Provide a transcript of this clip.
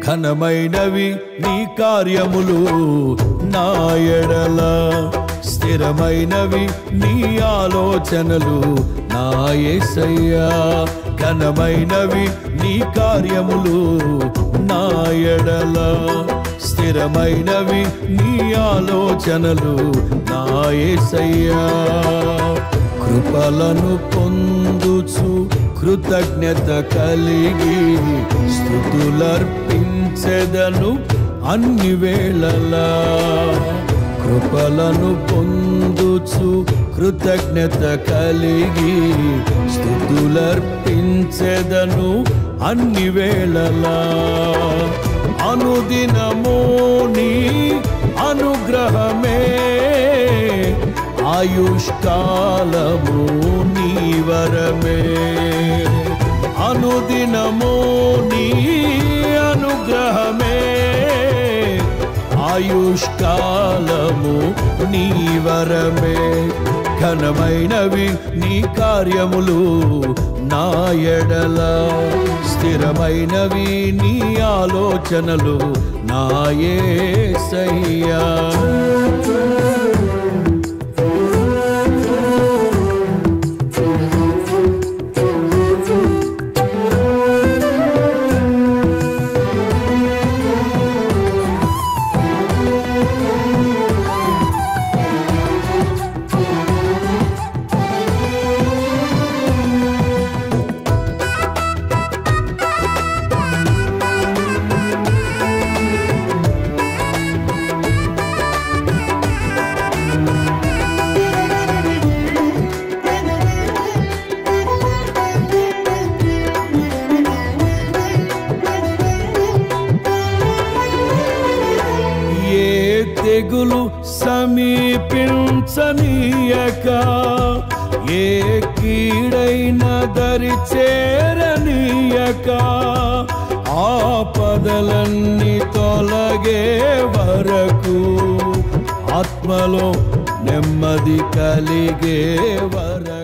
ఘనమైనవి నీ కార్యములు నా ఎడల, స్థిరమైనవి నీ ఆలోచనలు నా యేసయ్యా. ఘనమైనవి నీ కార్యములు నా ఎడల, స్థిరమైనవి నీ ఆలోచనలు నా యేసయ్యా. కృపలను పొందుచు కృతజ్ఞత కలిగి స్తుతులర్పించెదను అన్ని వేళలా. కృపలను పొందుచు కృతజ్ఞత కలిగి స్తుతులర్పించెదను అన్ని వేళలా. అనుదినము నీ అనుగ్రహమే, ఆయుష్కాలము నీ వరమే. అనుదినము నీ అనుగ్రహమే, ఆయుష్కాలము నీ వరమే. ఘనమైనవి నీ కార్యములు నా ఎడల, స్థిరమైనవి నీ ఆలోచనలు నా యేసయ్యా. తెగులు సమీపించనీయక, ఏ కీడైన దరి చేరనీయక, ఆపదలన్నీ తొలగే వరకు, ఆత్మలో నెమ్మది కలిగే వరకు.